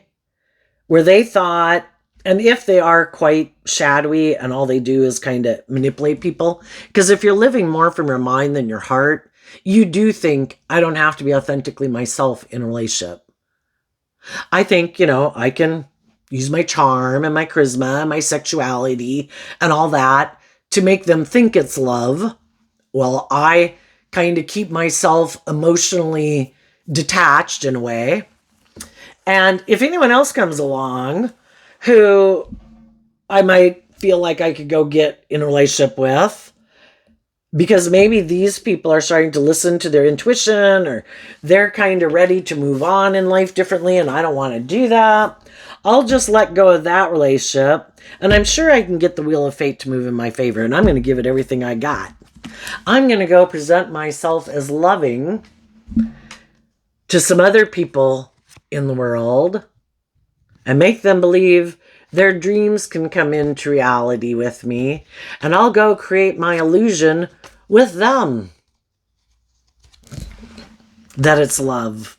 where they thought, and if they are quite shadowy and all they do is kind of manipulate people, because if you're living more from your mind than your heart, you do think, I don't have to be authentically myself in a relationship. I think, I can use my charm and my charisma and my sexuality and all that to make them think it's love. Well, I kind of keep myself emotionally detached in a way. And if anyone else comes along who I might feel like I could go get in a relationship with, because maybe these people are starting to listen to their intuition or they're kind of ready to move on in life differently and I don't want to do that, I'll just let go of that relationship and I'm sure I can get the wheel of fate to move in my favor and I'm going to give it everything I got. I'm going to go present myself as loving to some other people in the world and make them believe their dreams can come into reality with me, and I'll go create my illusion with them that it's love.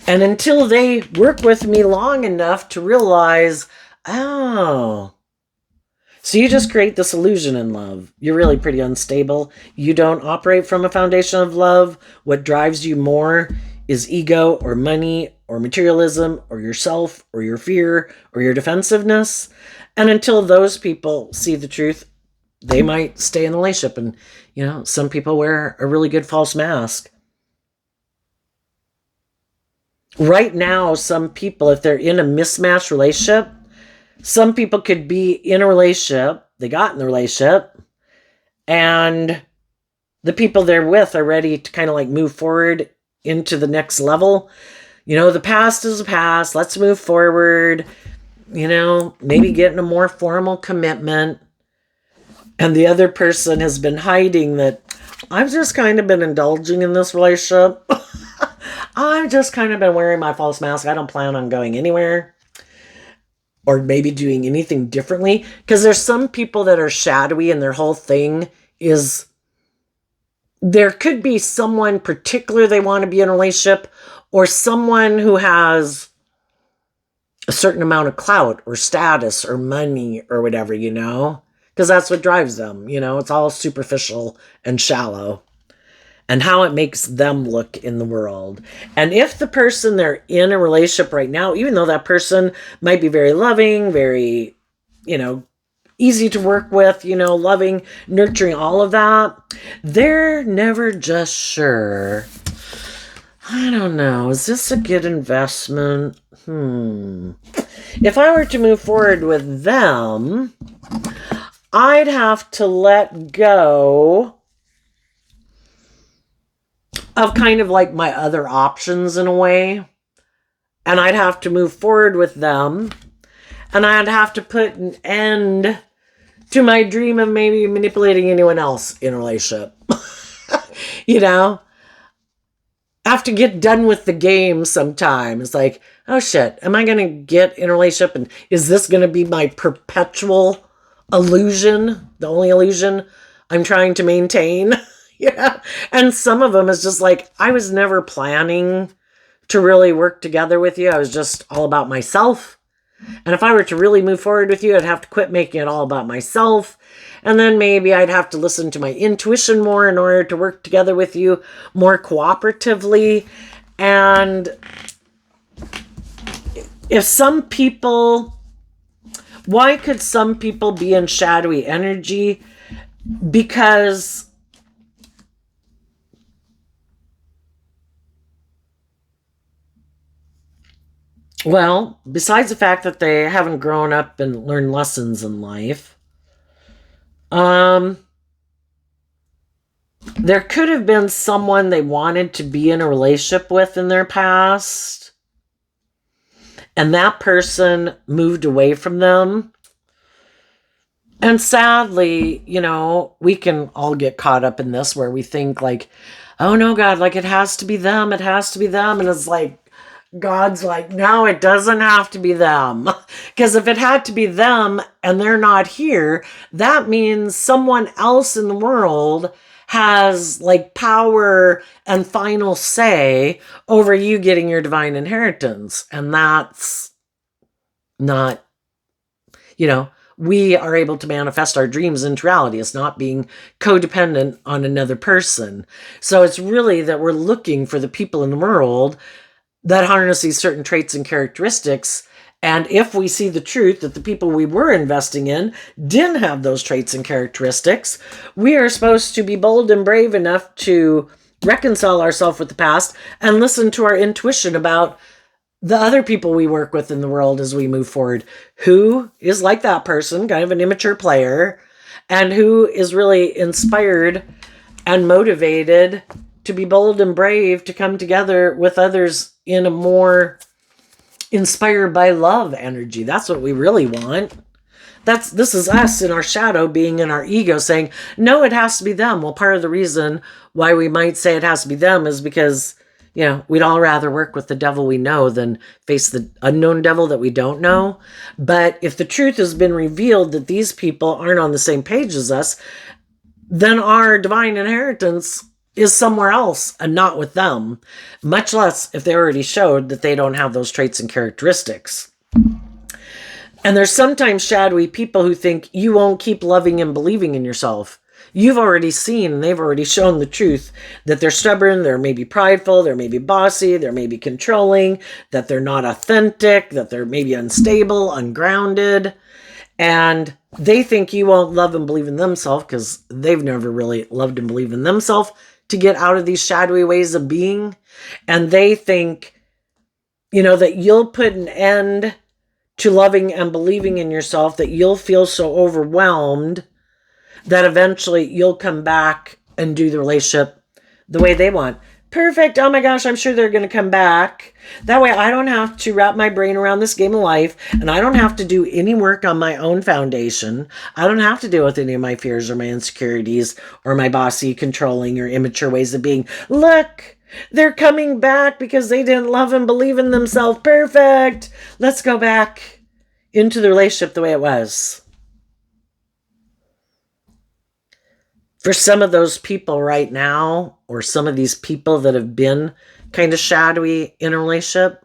And until they work with me long enough to realize, oh, so you just create this illusion in love. You're really pretty unstable. You don't operate from a foundation of love. What drives you more is ego or money or materialism or yourself or your fear or your defensiveness. And until those people see the truth, they might stay in the relationship. And, some people wear a really good false mask. Right now, some people, if they're in a mismatched relationship, some people could be in a relationship, they got in the relationship, and the people they're with are ready to kind of like move forward into the next level. The past is the past. Let's move forward. Maybe get in a more formal commitment. And the other person has been hiding that I've just kind of been indulging in this relationship. I've just kind of been wearing my false mask. I don't plan on going anywhere or maybe doing anything differently. Because there's some people that are shadowy and their whole thing is there could be someone particular they want to be in a relationship or someone who has a certain amount of clout or status or money or whatever, because that's what drives them. It's all superficial and shallow and how it makes them look in the world. And if the person they're in a relationship right now, even though that person might be very loving, very, easy to work with, loving, nurturing, all of that, they're never just sure. I don't know. Is this a good investment? If I were to move forward with them, I'd have to let go of kind of like my other options in a way. And I'd have to move forward with them. And I'd have to put an end to my dream of maybe manipulating anyone else in a relationship. I have to get done with the game sometime. It's like, oh shit, am I going to get in a relationship and is this going to be my perpetual illusion, the only illusion I'm trying to maintain. Yeah. And some of them is just like, I was never planning to really work together with you. I was just all about myself. And if I were to really move forward with you, I'd have to quit making it all about myself. And then maybe I'd have to listen to my intuition more in order to work together with you more cooperatively. And if some people, why could some people be in shadowy energy? Because well, besides the fact that they haven't grown up and learned lessons in life, there could have been someone they wanted to be in a relationship with in their past, and that person moved away from them. And sadly, we can all get caught up in this where we think like, oh no, God, like it has to be them. It has to be them. And it's like, God's like, no, it doesn't have to be them. Because if it had to be them and they're not here, that means someone else in the world has like power and final say over you getting your divine inheritance. And that's not, we are able to manifest our dreams into reality. It's not being codependent on another person. So it's really that we're looking for the people in the world that harness these certain traits and characteristics. And if we see the truth that the people we were investing in didn't have those traits and characteristics, we are supposed to be bold and brave enough to reconcile ourselves with the past and listen to our intuition about the other people we work with in the world as we move forward. Who is like that person, kind of an immature player, and who is really inspired and motivated to be bold and brave to come together with others in a more inspired by love energy. That's what we really want. This is us in our shadow being in our ego saying, no, it has to be them. Well, part of the reason why we might say it has to be them is because, we'd all rather work with the devil we know than face the unknown devil that we don't know. But if the truth has been revealed that these people aren't on the same page as us, then our divine inheritance is somewhere else and not with them, much less if they already showed that they don't have those traits and characteristics. And there's sometimes shadowy people who think you won't keep loving and believing in yourself. You've already seen and they've already shown the truth that they're stubborn, they're maybe prideful, they're maybe bossy, they're maybe controlling, that they're not authentic, that they're maybe unstable, ungrounded. And they think you won't love and believe in themselves because they've never really loved and believed in themselves to get out of these shadowy ways of being. And they think, that you'll put an end to loving and believing in yourself, that you'll feel so overwhelmed that eventually you'll come back and do the relationship the way they want. Perfect. Oh my gosh, I'm sure they're going to come back. That way I don't have to wrap my brain around this game of life, and I don't have to do any work on my own foundation. I don't have to deal with any of my fears or my insecurities or my bossy, controlling, or immature ways of being. Look, they're coming back because they didn't love and believe in themselves. Perfect. Let's go back into the relationship the way it was. For some of those people right now, or some of these people that have been kind of shadowy in a relationship,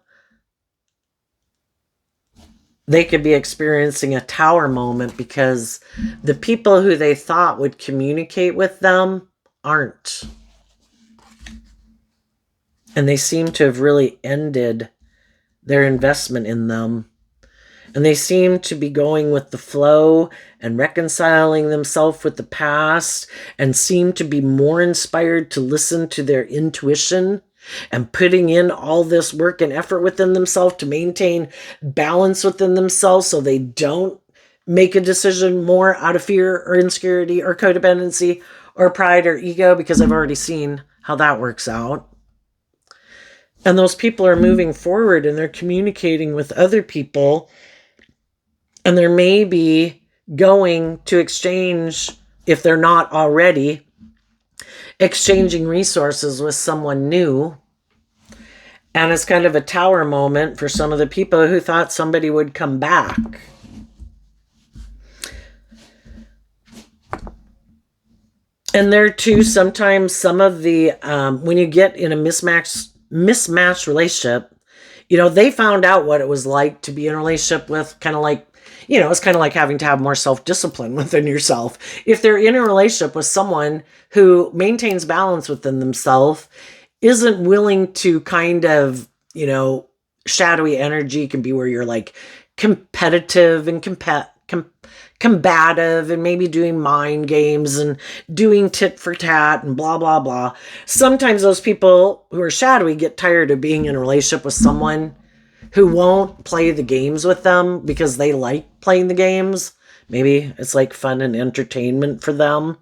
they could be experiencing a tower moment because the people who they thought would communicate with them aren't. And they seem to have really ended their investment in them. And they seem to be going with the flow and reconciling themselves with the past, and seem to be more inspired to listen to their intuition and putting in all this work and effort within themselves to maintain balance within themselves so they don't make a decision more out of fear or insecurity or codependency or pride or ego, because I've already seen how that works out. And those people are moving forward and they're communicating with other people. And they're maybe going to exchange, if they're not already, exchanging resources with someone new. And it's kind of a tower moment for some of the people who thought somebody would come back. And there too, sometimes some of the, when you get in a mismatched relationship, they found out what it was like to be in a relationship with kind of like, it's kind of like having to have more self-discipline within yourself. If they're in a relationship with someone who maintains balance within themselves, isn't willing to kind of, shadowy energy can be where you're like competitive and combative and maybe doing mind games and doing tit for tat and blah, blah, blah. Sometimes those people who are shadowy get tired of being in a relationship with someone who won't play the games with them because they like playing the games. Maybe it's like fun and entertainment for them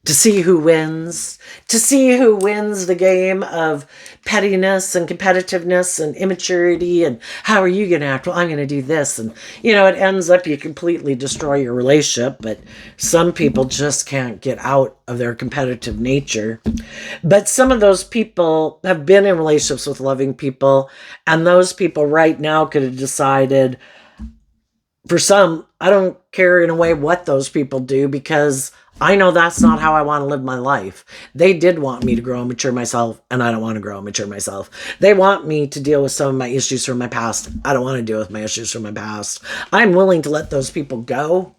to see who wins, the game of pettiness and competitiveness and immaturity and how are you going to act? Well, I'm going to do this. And, it ends up you completely destroy your relationship, but some people just can't get out of their competitive nature. But some of those people have been in relationships with loving people, and those people right now could have decided, for some, I don't care in a way what those people do because I know that's not how I want to live my life. They did want me to grow and mature myself, and I don't want to grow and mature myself. They want me to deal with some of my issues from my past. I don't want to deal with my issues from my past. I'm willing to let those people go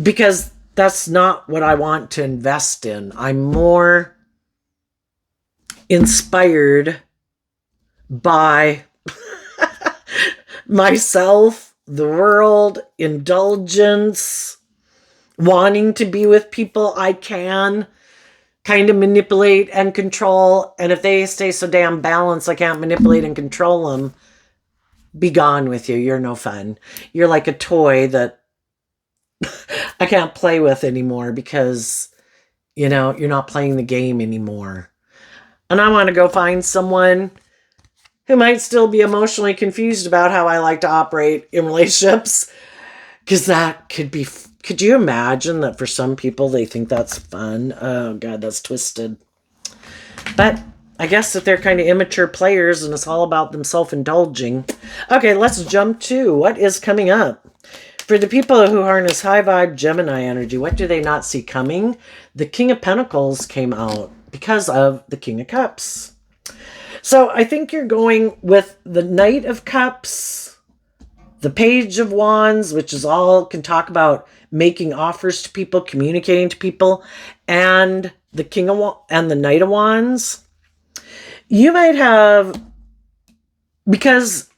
because that's not what I want to invest in. I'm more inspired by myself, the world, indulgence, wanting to be with people I can kind of manipulate and control. And if they stay so damn balanced, I can't manipulate and control them. Be gone with you. You're no fun. You're like a toy that I can't play with anymore because, you're not playing the game anymore. And I want to go find someone who might still be emotionally confused about how I like to operate in relationships. Because that could you imagine that for some people they think that's fun? Oh God, that's twisted. But I guess that they're kind of immature players and it's all about them self-indulging. Okay, let's jump to what is coming up. For the people who harness high vibe Gemini energy, what do they not see coming? The King of Pentacles came out because of the King of Cups. So I think you're going with the Knight of Cups, the Page of Wands, which is all can talk about making offers to people, communicating to people, and the and the Knight of Wands. You might have, because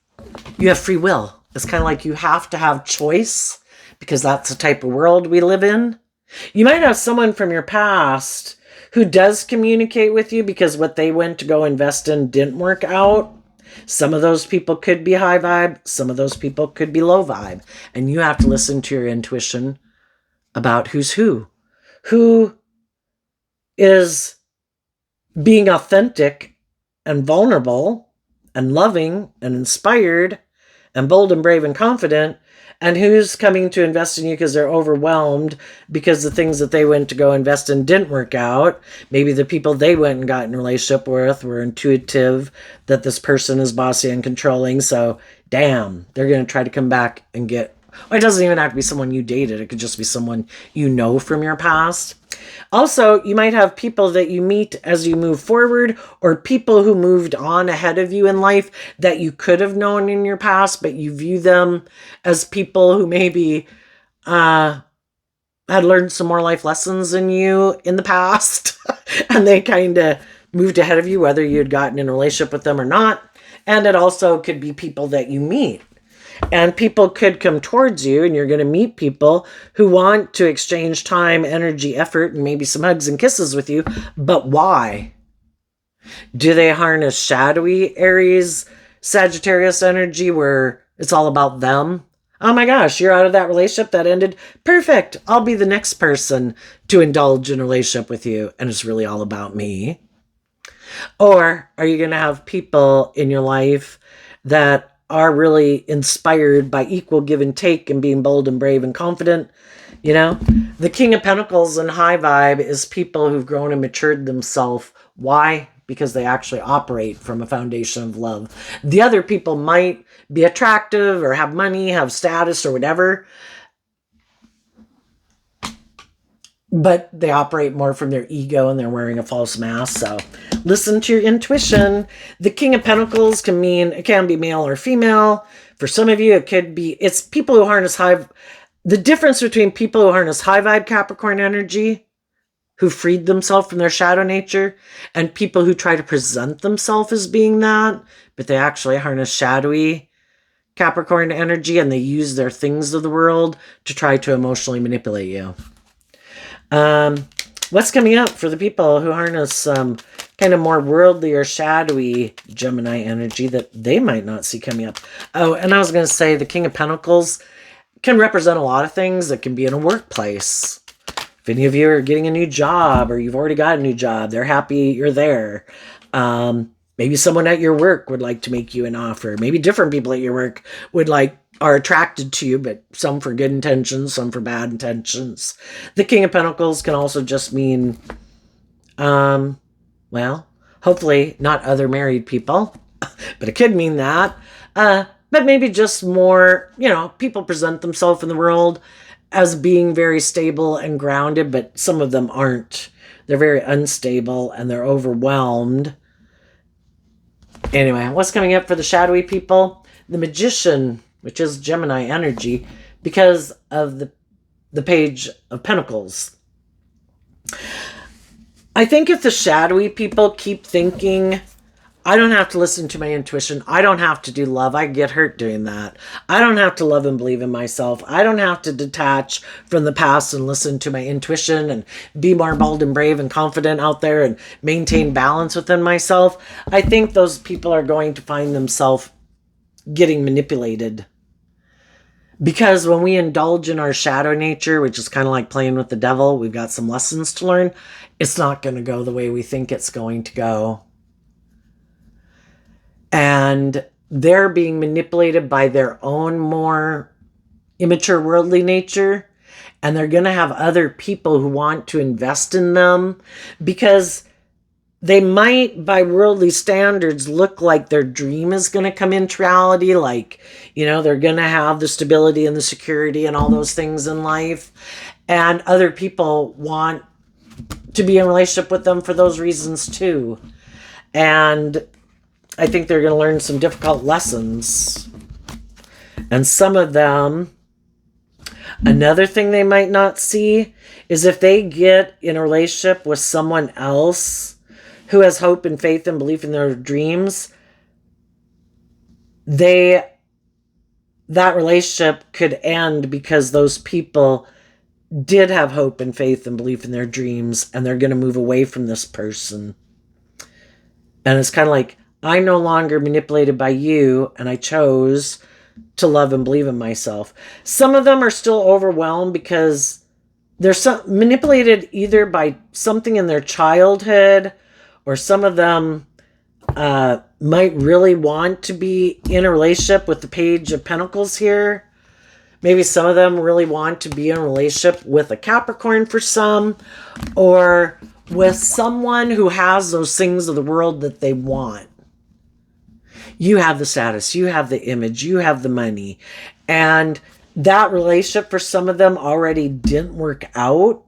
you have free will. It's kind of like you have to have choice because that's the type of world we live in. You might have someone from your past who does communicate with you because what they went to go invest in didn't work out. Some of those people could be high vibe. Some of those people could be low vibe. And you have to listen to your intuition about who's who. Who is being authentic and vulnerable and loving and inspired and bold and brave and confident, and who's coming to invest in you because they're overwhelmed because the things that they went to go invest in didn't work out. Maybe the people they went and got in a relationship with were intuitive that this person is bossy and controlling. So, damn, they're going to try to come back and get... Well, it doesn't even have to be someone you dated. It could just be someone you know from your past. Also, you might have people that you meet as you move forward, or people who moved on ahead of you in life that you could have known in your past, but you view them as people who maybe had learned some more life lessons than you in the past. And they kind of moved ahead of you, whether you had gotten in a relationship with them or not. And it also could be people that you meet. And people could come towards you, and you're going to meet people who want to exchange time, energy, effort, and maybe some hugs and kisses with you. But why? Do they harness shadowy Aries, Sagittarius energy where it's all about them? Oh my gosh, you're out of that relationship that ended. Perfect. I'll be the next person to indulge in a relationship with you, and it's really all about me. Or are you going to have people in your life that are really inspired by equal give and take and being bold and brave and confident? The King of Pentacles and high vibe is people who've grown and matured themselves. Why? Because they actually operate from a foundation of love. The other people might be attractive or have money, have status or whatever, but they operate more from their ego and they're wearing a false mask. So listen to your intuition. The King of Pentacles it can be male or female. For some of you, it's people who harness the difference between people who harness high vibe Capricorn energy, who freed themselves from their shadow nature, and people who try to present themselves as being that, but they actually harness shadowy Capricorn energy and they use their things of the world to try to emotionally manipulate you. What's coming up for the people who harness kind of more worldly or shadowy Gemini energy that they might not see coming up? Oh, and I was going to say the King of Pentacles can represent a lot of things. It can be in a workplace. If any of you are getting a new job or you've already got a new job, they're happy you're there. Maybe someone at your work would like to make you an offer. Maybe different people at your work are attracted to you, but some for good intentions, some for bad intentions. The King of Pentacles can also just mean, well, hopefully not other married people, but it could mean that. But maybe just more, people present themselves in the world as being very stable and grounded, but some of them aren't. They're very unstable and they're overwhelmed. Anyway, what's coming up for the shadowy people? The Magician, which is Gemini energy, because of the Page of Pentacles. I think if the shadowy people keep thinking, I don't have to listen to my intuition. I don't have to do love. I get hurt doing that. I don't have to love and believe in myself. I don't have to detach from the past and listen to my intuition and be more bold and brave and confident out there and maintain balance within myself. I think those people are going to find themselves getting manipulated. Because when we indulge in our shadow nature, which is kind of like playing with the devil, we've got some lessons to learn. It's not going to go the way we think it's going to go. And they're being manipulated by their own more immature worldly nature. And they're going to have other people who want to invest in them because they might, by worldly standards, look like their dream is going to come into reality. Like, they're going to have the stability and the security and all those things in life. And other people want to be in a relationship with them for those reasons too. And I think they're going to learn some difficult lessons. And some of them, another thing they might not see is if they get in a relationship with someone else who has hope and faith and belief in their dreams, that relationship could end because those people did have hope and faith and belief in their dreams and they're going to move away from this person. And it's kind of like, I'm no longer manipulated by you, and I chose to love and believe in myself. Some of them are still overwhelmed because they're manipulated either by something in their childhood, or some of them might really want to be in a relationship with the Page of Pentacles here. Maybe some of them really want to be in a relationship with a Capricorn for some, or with someone who has those things of the world that they want. You have the status, you have the image, you have the money. And that relationship for some of them already didn't work out.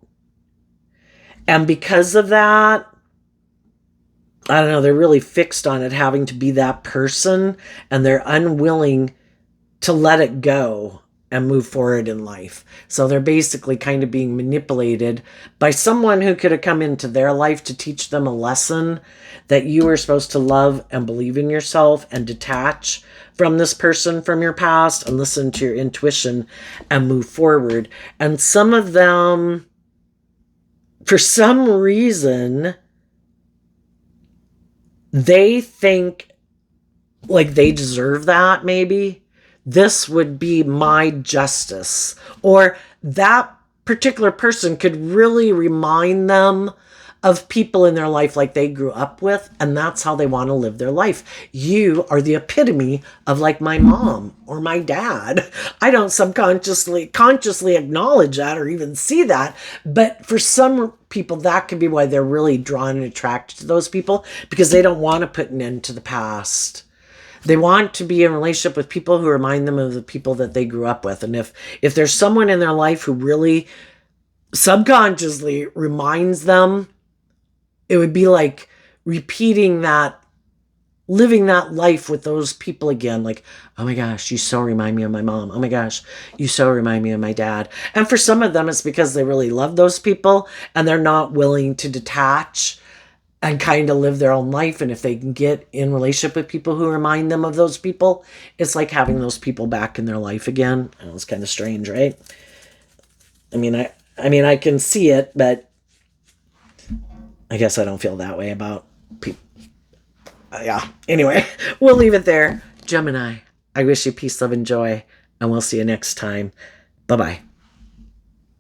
And because of that, I don't know, they're really fixed on it having to be that person. And they're unwilling to let it go and move forward in life. So they're basically kind of being manipulated by someone who could have come into their life to teach them a lesson that you are supposed to love and believe in yourself and detach from this person from your past and listen to your intuition and move forward. And some of them, for some reason, they think like they deserve that, maybe. This would be my justice. Or that particular person could really remind them of people in their life like they grew up with, and that's how they want to live their life. You are the epitome of like my mom or my dad. I don't consciously acknowledge that or even see that, but for some people that could be why they're really drawn and attracted to those people, because they don't want to put an end to the past. They want to be in a relationship with people who remind them of the people that they grew up with. And if there's someone in their life who really subconsciously reminds them. It would be like repeating that, living that life with those people again. Like, oh my gosh, you so remind me of my mom. Oh my gosh, you so remind me of my dad. And for some of them, it's because they really love those people and they're not willing to detach and kind of live their own life. And if they can get in relationship with people who remind them of those people, it's like having those people back in their life again. And it's kind of strange, right? I can see it, but I guess I don't feel that way about people. Yeah. Anyway, we'll leave it there. Gemini, I wish you peace, love, and joy, and we'll see you next time. Bye-bye.